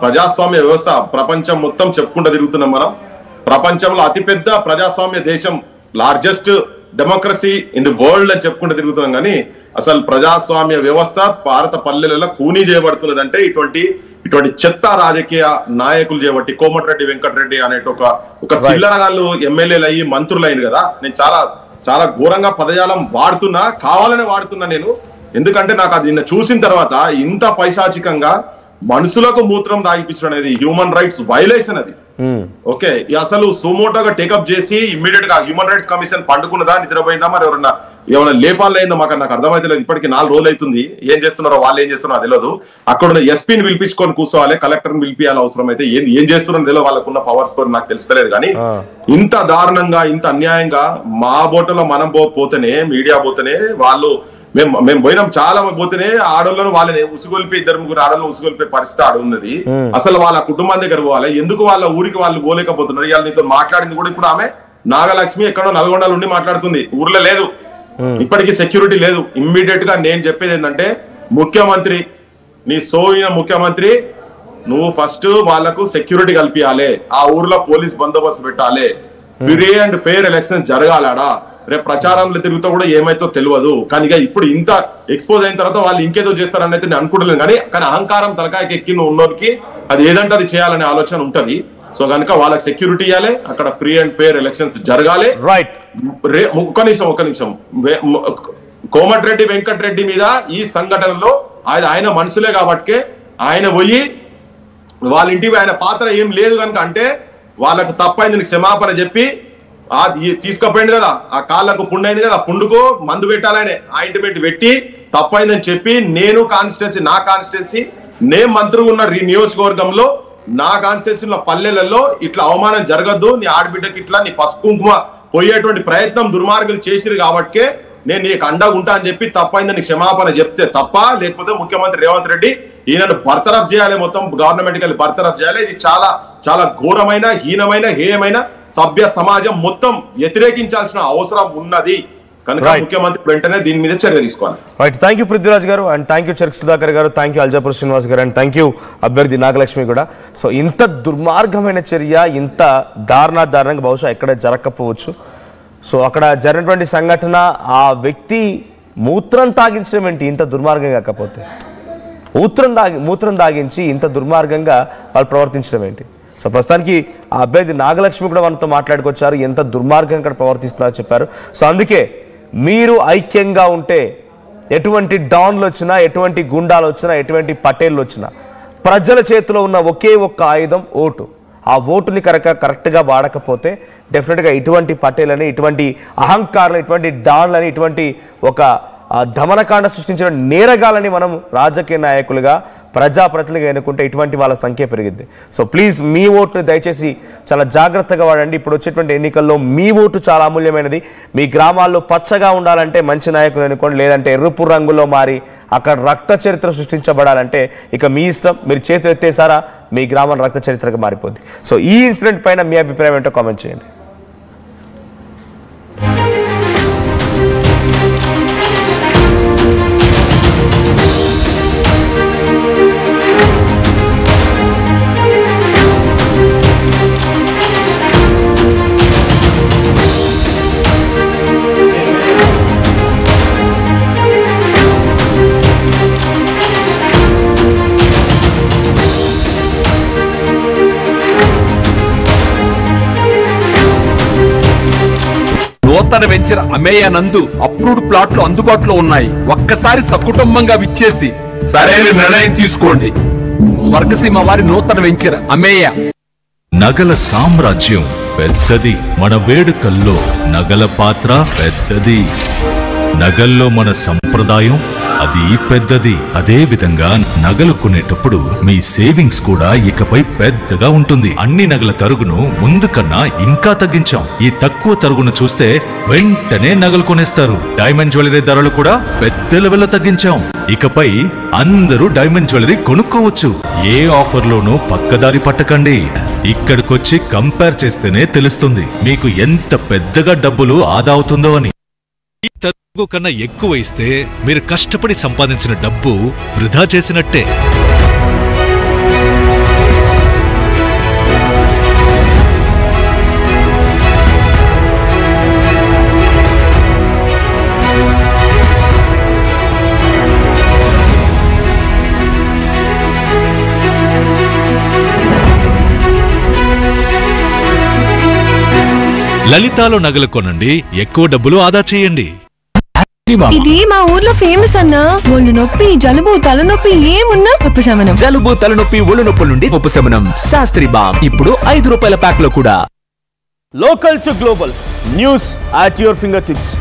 ప్రజాస్వామ్య వ్యవస్థ ప్రపంచం మొత్తం చెప్పుకుంటూ తిరుగుతున్నాం మనం. ప్రపంచంలో అతిపెద్ద ప్రజాస్వామ్య దేశం, largest democracy in the world అని చెప్పుకుంటూ తిరుగుతున్నాం. కానీ అసలు ప్రజాస్వామ్య వ్యవస్థ భారత పల్లెలలో కూనీ చేయబడుతున్నదంటే ఇటువంటి చెత్త రాజకీయ నాయకులు చేయబట్టి. కోమటిరెడ్డి వెంకటరెడ్డి అనేట ఒక చిల్లరగాళ్ళు ఎమ్మెల్యేలు అయ్యి మంత్రులు అయింది కదా. నేను చాలా ఘోరంగా పదజాలం కావాలనే వాడుతున్నా నేను. ఎందుకంటే నాకు అది నిన్న చూసిన తర్వాత ఇంత పైశాచికంగా మనుషులకు మూత్రం దాగిపించడం అనేది హ్యూమన్ రైట్స్ వైలేషన్ అది. ఓకే, అసలు సుమోటోగా టేకప్ చేసి ఇమ్మీడియట్ గా హ్యూమన్ రైట్స్ కమిషన్ పండుకున్నదా, నిద్రపోయిందా, మరి ఏమైనా లేపాలు అయిందో నాకు అర్థమైతే లేదు. ఇప్పటికి 4 రోజులు అవుతుంది. ఏం చేస్తున్నారో వాళ్ళు ఏం చేస్తున్నారో తెలియదు. అక్కడ ఉన్న ఎస్పీని పిలిపించుకొని కూర్చోవాలి, కలెక్టర్ని పిలిపియాలి అవసరం అయితే. ఏం చేస్తున్నారో తెలియదు, వాళ్ళకున్న పవర్స్ తో నాకు తెలుస్తలేదు. కానీ ఇంత దారుణంగా ఇంత అన్యాయంగా మా బోటలో మనం పోతేనే, మీడియా పోతేనే, మేము పోయినాం చాలా పోతేనే ఆడోళ్ళను వాళ్ళని ఉసుగొల్పి 2-3 ఆడోళ్ళను ఉసుగొల్పే పరిస్థితి ఆడ ఉన్నది. అసలు వాళ్ళ కుటుంబం దగ్గర పోవాలి, ఎందుకు వాళ్ళ ఊరికి వాళ్ళు పోలేకపోతున్నారు? ఇవాళ నీతో మాట్లాడింది కూడా ఇప్పుడు ఆమె నాగలక్ష్మి ఎక్కడో నల్గొండలో ఉండి మాట్లాడుతుంది. ఊర్లో లేదు, ఇప్పటికీ సెక్యూరిటీ లేదు. ఇమ్మీడియట్ గా నేను చెప్పేది ఏంటంటే, ముఖ్యమంత్రి, నీ సోయిన ముఖ్యమంత్రి, నువ్వు ఫస్ట్ వాళ్లకు సెక్యూరిటీ కల్పించాలి, ఆ ఊర్లో పోలీస్ బందోబస్తు పెట్టాలి, ఫ్రీ అండ్ ఫెయిర్ ఎలక్షన్ జరగాలడా. రేపు ప్రచారంలో తిరుగుతా కూడా ఏమైతో తెలియదు. కానీ ఇప్పుడు ఇంత ఎక్స్పోజ్ అయిన తర్వాత వాళ్ళు ఇంకేదో చేస్తారని అయితే నేను అనుకుంటలేను. కానీ అహంకారం తలకాయకి ఎక్కి ఉన్నోడికి అది ఏదంటే అది చేయాలనే ఆలోచన ఉంటది. సో కనుక వాళ్ళకి సెక్యూరిటీ ఇవ్వాలి, అక్కడ ఫ్రీ అండ్ ఫెయిర్ ఎలక్షన్స్ జరగాలి. రైట్, ఒక్క నిమిషం. కోమటిరెడ్డి వెంకటరెడ్డి మీద ఈ సంఘటనలో ఆయన మనుషులే కాబట్టి ఆయన పోయి వాళ్ళ ఇంటికి ఆయన పాత్ర ఏం లేదు కనుక అంటే వాళ్ళకు తప్పైంది క్షమాపణ చెప్పి తీసుకుపోయింది కదా, ఆ కాళ్ళకు పుండు అయింది కదా, పుండుకు మందు పెట్టాలని ఆయింట్మెంట్ పెట్టి తప్పైందని చెప్పి నా కాన్స్టిట్యున్సీ నేను మంత్రిగా ఉన్న నియోజకవర్గంలో నా కాన్స్టిట్యున్సీలో పల్లెలలో ఇట్లా అవమానం జరగద్దు, నీ ఆడబిడ్డకి ఇట్లా నీ పసుపు కుంకుమ పోయేటువంటి ప్రయత్నం దుర్మార్గులు చేసిరు కాబట్టే నేను నీకు అండగా ఉంటా అని చెప్పి తప్పైందని క్షమాపణ చెప్తే తప్ప, లేకపోతే ముఖ్యమంత్రి రేవంత్ రెడ్డి ఈయనను బర్తరఫ్ చేయాలి, మొత్తం గవర్నమెంట్ కి బర్తరఫ్ చేయాలి. ఇది చాలా ఘోరమైన, హీనమైన, హేయమైన సభ్య సమాజం మొత్తం వ్యతిరేకించాల్సిన అవసరం ఉన్నది. కనుక ముఖ్యమంత్రి వెంటనే దీని మీద చర్య తీసుకోవాలి. రైట్, థ్యాంక్ యూ పృథ్వీరాజ్ గారు, అండ్ థ్యాంక్ యూ చెర్క్ సుధాకర్ గారు, థ్యాంక్ యూ అల్జాపూర్ శ్రీనివాస్ గారు, అండ్ థ్యాంక్ యూ అభ్యర్థి నాగలక్ష్మి కూడా. సో ఇంత దుర్మార్గమైన చర్య, ఇంత దారుణంగా బహుశా ఎక్కడ జరగకపోవచ్చు. సో అక్కడ జరిగినటువంటి సంఘటన, ఆ వ్యక్తి మూత్రం తాగించడం ఏంటి ఇంత దుర్మార్గం కాకపోతే, మూత్రం తాగించి ఇంత దుర్మార్గంగా వాళ్ళు ప్రవర్తించడం ఏంటి? సో ప్రస్తుతానికి ఆ అభ్యర్థి నాగలక్ష్మి కూడా మనతో మాట్లాడుకొచ్చారు, ఎంత దుర్మార్గంగా ఇక్కడ ప్రవర్తిస్తున్నారో చెప్పారు. సో అందుకే మీరు ఐక్యంగా ఉంటే ఎటువంటి డాన్లు వచ్చినా, ఎటువంటి గుండాలు వచ్చినా, ఎటువంటి పటేళ్ళు వచ్చినా, ప్రజల చేతిలో ఉన్న ఒకే ఒక్క ఆయుధం ఓటు. ఆ ఓటుని కరెక్ట్గా వాడకపోతే డెఫినెట్గా ఇటువంటి పటేలని, ఇటువంటి అహంకారాలు, ఇటువంటి డాన్లని, ఇటువంటి ఒక దమనకాండ సృష్టించిన నేరగాలని మనం రాజకీయ నాయకులుగా, ప్రజాప్రతినిధిగా ఎన్నుకుంటే ఇటువంటి వాళ్ళ సంఖ్య పెరిగింది. సో ప్లీజ్ మీ ఓటుని దయచేసి చాలా జాగ్రత్తగా వాడండి. ఇప్పుడు వచ్చేటువంటి ఎన్నికల్లో మీ ఓటు చాలా అమూల్యమైనది. మీ గ్రామాల్లో పచ్చగా ఉండాలంటే మంచి నాయకులు ఎన్నుకోండి, లేదంటే ఎరుపు రంగులో మారి అక్కడ రక్త చరిత్ర సృష్టించబడాలంటే ఇక మీ ఇష్టం. మీరు చేతులు ఎత్తేసారా మీ గ్రామం రక్త చరిత్రగా మారిపోద్ది. సో ఈ ఇన్సిడెంట్ పైన మీ అభిప్రాయం ఏంటో కామెంట్ చేయండి. నూతన వెంచర్ అమేయ నందు అప్రూవ్డ్ ప్లాట్లు అందుబాటులో ఉన్నాయి. ఒక్కసారి సకుటుంబంగా విచ్చేసి సరైన నిర్ణయం తీసుకోండి. స్వర్గసీమ వారి నూతన వెంచర్ అమేయ. నగల సామ్రాజ్యం పెద్దది, మన వేడుకల్లో నగల పాత్ర పెద్దది. నగల్లో మన సంప్రదాయం అది పెద్దది. అదే విధంగా నగలు కొనేటప్పుడు మీ సేవింగ్స్ కూడా ఇకపై పెద్దగా ఉంటుంది. అన్ని నగల తరుగును ముందు కన్నా ఇంకా తగ్గించాం. ఈ తక్కువ తరుగును చూస్తే వెంటనే నగలు కొనేస్తారు. డైమండ్ జ్యువెలరీ ధరలు కూడా పెద్ద లెవెల్లో తగ్గించాం. ఇకపై అందరూ డైమండ్ జ్యువెలరీ కొనుక్కోవచ్చు. ఏ ఆఫర్లోనూ పక్కదారి పట్టకండి. ఇక్కడికొచ్చి కంపేర్ చేస్తేనే తెలుస్తుంది మీకు ఎంత పెద్దగా డబ్బులు ఆదా అవుతుందో అని. ఈ తరుగు కన్నా ఎక్కువ ఇస్తే మీరు కష్టపడి సంపాదించిన డబ్బు వృధా చేసినట్టే. లలితాలో నగలు కొనండి, ఎక్కువ డబ్బులు ఆదా చేయండి. ఇది మా ఊర్లో ఫేమస్ అన్న. ఒళ్ళు నొప్పి, జలుబు, తలనొప్పి ఏమున్నా ఉపశమనం. జలుబు, తలనొప్పి, ఒళ్ళు నొప్పుల నుండి ఉపశమనం. శాస్త్రి బామ్ ఇప్పుడు 5 రూపాయల ప్యాక్ లో కూడా. Local to global news at your finger tips.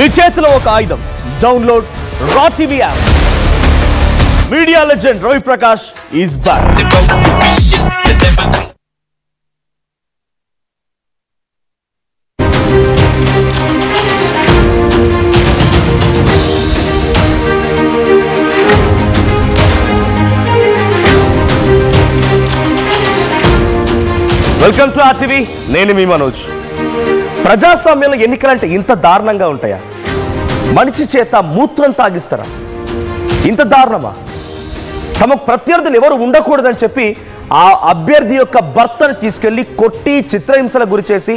మీ చేతిలో ఒక ఆయుధం. డౌన్లోడ్ రా TV app. Media legend Ravi Prakash is back. Welcome to RTV. నేను మీ మనోజ్. ప్రజాస్వామ్యంలో ఎన్నికలంటే ఇంత దారుణంగా ఉంటాయా? మనిషి చేత మూత్రం తాగిస్తారా? ఇంత దారుణమా? తమకు ప్రత్యర్థులు ఎవరు ఉండకూడదని చెప్పి ఆ అభ్యర్థి యొక్క భర్తను తీసుకెళ్లి కొట్టి చిత్రహింసలకు గురి చేసి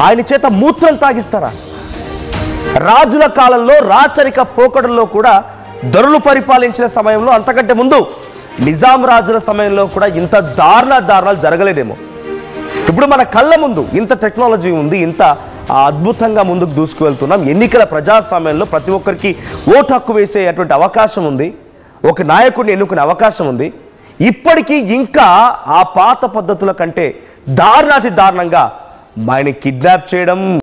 ఆయన చేత మూత్రం తాగిస్తారా? రాజుల కాలంలో రాచరిక పోకడల్లో కూడా దొరలు పరిపాలించిన సమయంలో, అంతకంటే ముందు నిజాం రాజుల సమయంలో కూడా ఇంత దారుణాలు జరగలేదేమో. ఇప్పుడు మన కళ్ళ ముందు ఇంత టెక్నాలజీ ఉంది, ఇంత అద్భుతంగా ముందుకు దూసుకువెళ్తున్నాం. ఎన్నికల ప్రజాస్వామ్యంలో ప్రతి ఒక్కరికి ఓటు హక్కు వేసేటువంటి అవకాశం ఉంది, ఒక నాయకుడిని ఎన్నుకునే అవకాశం ఉంది. ఇప్పటికీ ఇంకా ఆ పాత పద్ధతుల కంటే దారుణాతి దారుణంగా ఆయన కిడ్నాప్ చేయడం,